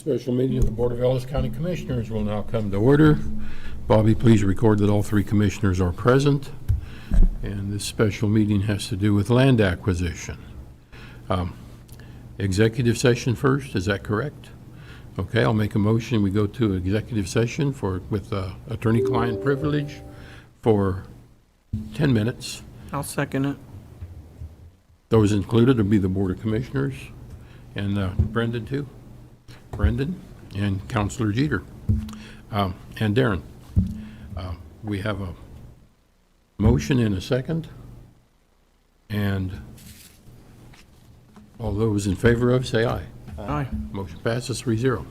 Special meeting of the Board of Ellis County Commissioners will now come to order. Bobby, please record that all three commissioners are present. And this special meeting has to do with land acquisition. Executive session first, is that correct? Okay, I'll make a motion. We go to executive session with attorney-client privilege for 10 minutes. I'll second it. Those included will be the Board of Commissioners and Brendan too. Brendan and Counselor Jeter and Darren. We have a motion and a second, and all those in favor of say aye. Aye. Motion passes 3-0.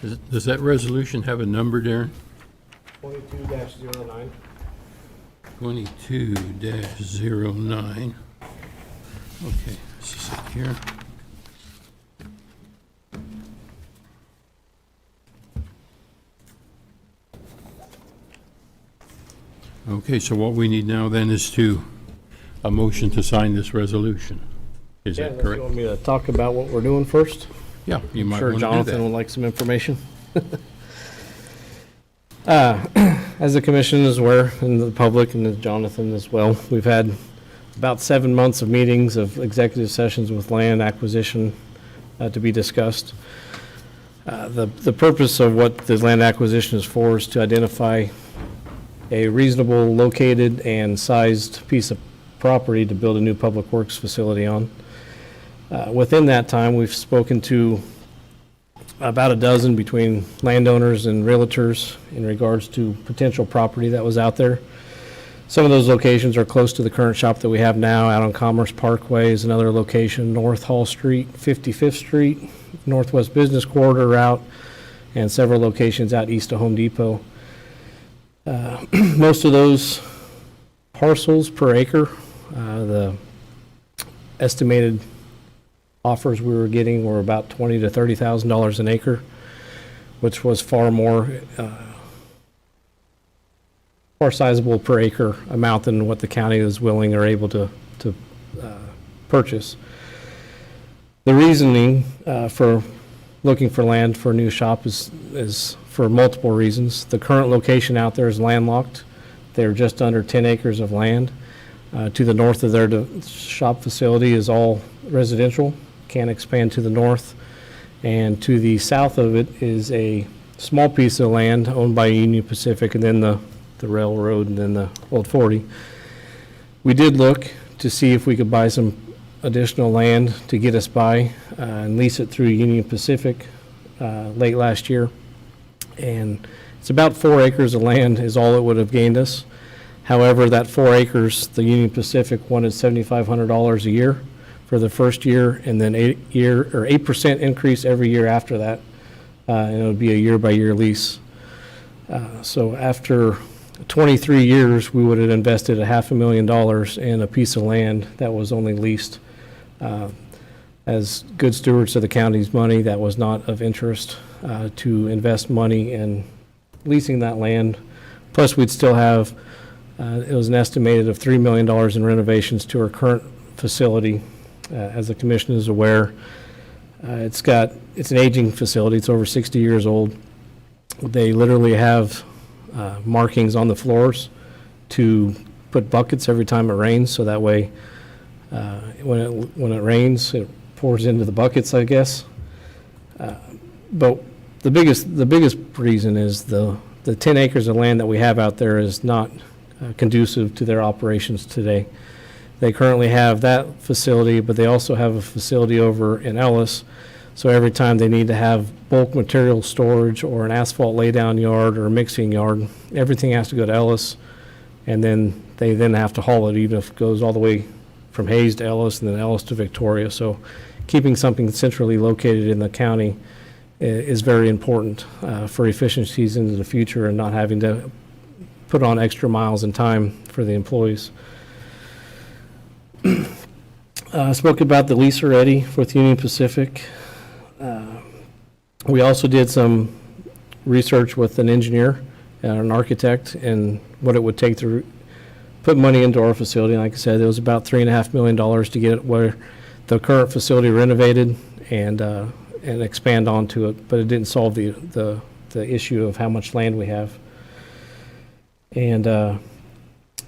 Does that resolution have a number, Darren? 22-09. 22-09. Okay, let's see here. Okay, so what we need now then is a motion to sign this resolution. Is that You correct? want me to talk about what we're doing first? Yeah, you might Sure, want to do Jonathan that. would like some information. As the commission is aware, and the public, and Jonathan as well, we've had about 7 months of meetings of executive sessions with land acquisition to be discussed. The purpose of what the land acquisition is for is to identify a reasonable located and sized piece of property to build a new public works facility on. Within that time, we've spoken to about a dozen between landowners and realtors in regards to potential property that was out there. Some of those locations are close to the current shop that we have now. Out on Commerce Parkway is another location, North Hall Street, 55th Street, Northwest Business Corridor route, and several locations out east of Home Depot. Most of those parcels per acre, the estimated offers we were getting were about $20,000 to $30,000 an acre, which was far sizable per acre amount than what the county is willing or able to purchase. The reasoning for looking for land for a new shop is for multiple reasons. The current location out there is landlocked. They're just under 10 acres of land. To the north of their shop facility is all residential, can't expand to the north. And to the south of it is a small piece of land owned by Union Pacific, and then the railroad, and then the Old 40. We did look to see if we could buy some additional land to get us by and lease it through Union Pacific late last year. And it's about 4 acres of land is all it would have gained us. However, that 4 acres, the Union Pacific wanted $7,500 a year for the first year, and then 8% increase every year after that. And it would be a year-by-year lease. So after 23 years, we would have invested $500,000 in a piece of land that was only leased. As good stewards of the county's money, that was not of interest to invest money in leasing that land. Plus, we'd still have, it was an estimated of $3 million in renovations to our current facility. As the commission is aware, it's an aging facility. It's over 60 years old. They literally have markings on the floors to put buckets every time it rains, so that way when it rains, it pours into the buckets, I guess. But the biggest reason is the 10 acres of land that we have out there is not conducive to their operations today. They currently have that facility, but they also have a facility over in Ellis. So every time they need to have bulk material storage or an asphalt laydown yard or a mixing yard, everything has to go to Ellis, and then they have to haul it, even if it goes all the way from Hayes to Ellis and then Ellis to Victoria. So keeping something centrally located in the county is very important for efficiencies into the future and not having to put on extra miles and time for the employees. I spoke about the lease already with Union Pacific. We also did some research with an engineer and an architect and what it would take to put money into our facility. Like I said, it was about $3.5 million to get it where the current facility renovated and expand onto it, but it didn't solve the issue of how much land we have. And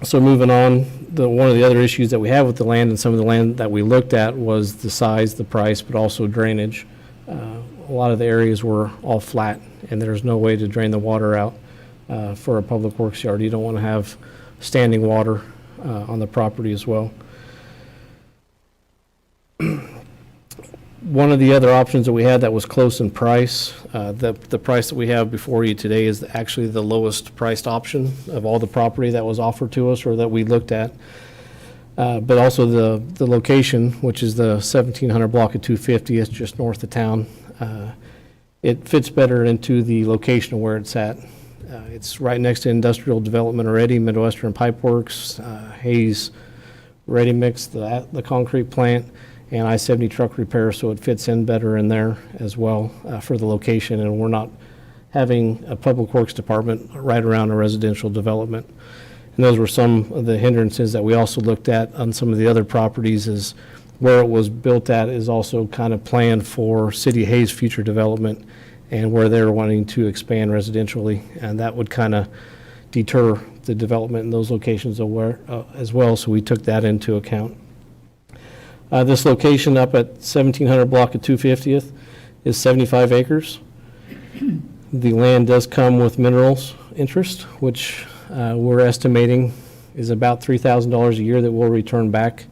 so moving on, one of the other issues that we have with the land and some of the land that we looked at was the size, the price, but also drainage. A lot of the areas were all flat, and there's no way to drain the water out for a public works yard. You don't want to have standing water on the property as well. One of the other options that we had that was close in price, the price that we have before you today is actually the lowest priced option of all the property that was offered to us or that we looked at. But also the location, which is the 1700 block of 250, it's just north of town. it fits better into the location of where it's at. It's right next to industrial development already, Midwestern Pipe Works, Hayes Ready Mix, the concrete plant, and I-70 truck repair, so it fits in better in there as well for the location, and we're not having a public works department right around a residential development. And those were some of the hindrances that we also looked at on some of the other properties, is where it was built at is also kind of planned for City of Hayes future development, and where they're wanting to expand residentially, and that would kind of deter the development in those locations as well, so we took that into account. This location up at 1700 block of 250th is 75 acres. The land does come with minerals interest, which we're estimating is about $3,000 a year that we'll return back.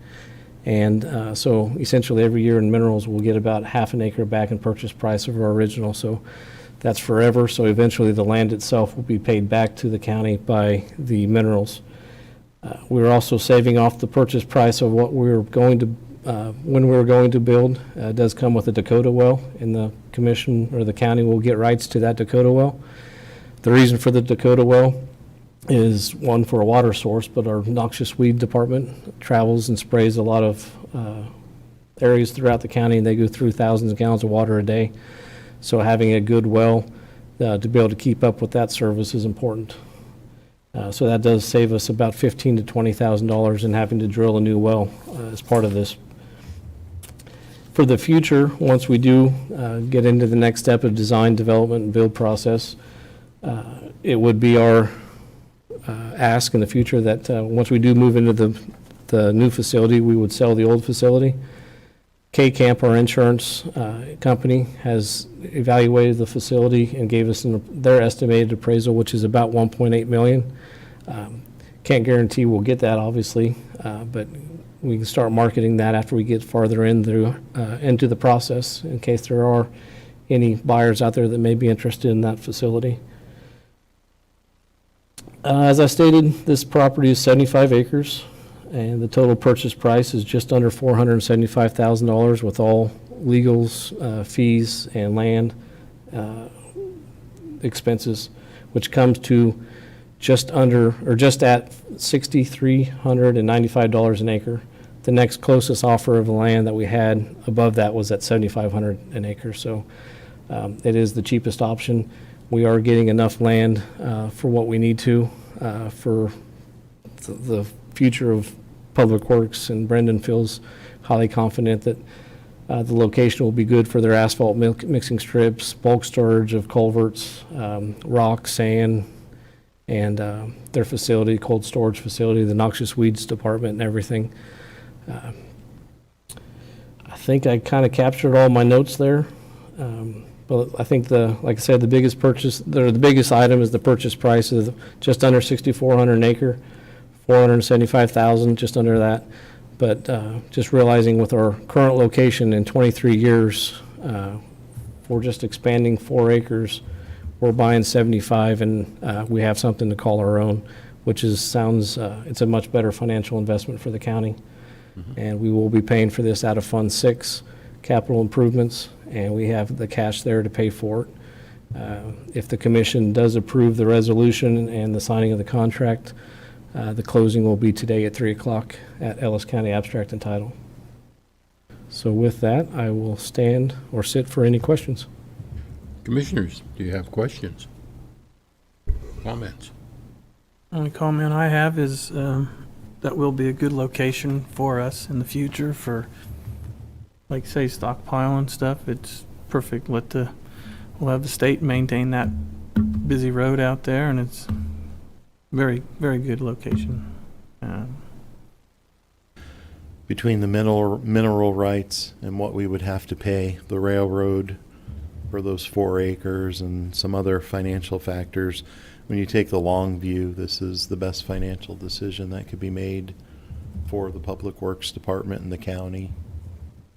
And so essentially every year in minerals, we'll get about half an acre back in purchase price of our original. So that's forever. So eventually the land itself will be paid back to the county by the minerals. We're also saving off the purchase price of what we're going to, when we're going to build. It does come with a Dakota well, and the commission or the county will get rights to that Dakota well. The reason for the Dakota well is, one, for a water source, but our noxious weed department travels and sprays a lot of areas throughout the county, and they go through thousands of gallons of water a day. So having a good well to be able to keep up with that service is important. So that does save us about $15,000 to $20,000 in having to drill a new well as part of this. For the future, once we do get into the next step of design, development, and build process, it would be our ask in the future that once we do move into the new facility, we would sell the old facility. K-Camp, our insurance company, has evaluated the facility and gave us their estimated appraisal, which is about $1.8 million. Can't guarantee we'll get that, obviously, but we can start marketing that after we get farther into the process, in case there are any buyers out there that may be interested in that facility. As I stated, this property is 75 acres, and the total purchase price is just under $475,000 with all legals, fees, and land expenses, which comes to just under, or just at $6,395 an acre. The next closest offer of the land that we had above that was at $7,500 an acre, so it is the cheapest option. We are getting enough land for what we need to for the future of Public Works, and Brendan feels highly confident that the location will be good for their asphalt mixing strips, bulk storage of culverts, rock, sand, and their facility, cold storage facility, the noxious weeds department, and everything. I think I kind of captured all my notes there. But I think like I said, the biggest item is the purchase price of just under $6,400 an acre, $475,000, just under that. But just realizing with our current location in 23 years, for just expanding 4 acres, we're buying 75, and we have something to call our own, which it's a much better financial investment for the county. Mm-hmm. And we will be paying for this out of Fund 6, capital improvements, and we have the cash there to pay for it. If the commission does approve the resolution and the signing of the contract, the closing will be today at 3 o'clock at Ellis County Abstract and Title. So with that, I will stand or sit for any questions. Commissioners, do you have questions? Comments? Only comment I have is that will be a good location for us in the future for, like, say, stockpile and stuff. It's perfect. We'll have the state maintain that busy road out there, and it's very, very good location. Between the mineral rights and what we would have to pay the railroad for those 4 acres and some other financial factors, when you take the long view, this is the best financial decision that could be made for the Public Works Department and the county.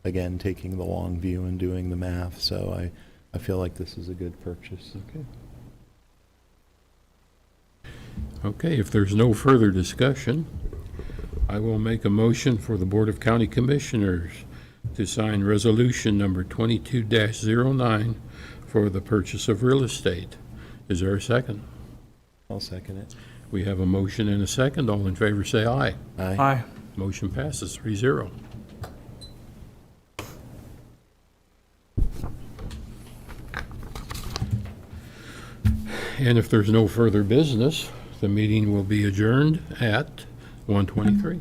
Again, taking the long view and doing the math, so I feel like this is a good purchase. Okay, if there's no further discussion, I will make a motion for the Board of County Commissioners to sign resolution number 22-09 for the purchase of real estate. Is there a second? I'll second it. We have a motion and a second. All in favor, say aye. Aye. Aye. Motion passes 3-0. And if there's no further business, the meeting will be adjourned at 1:23.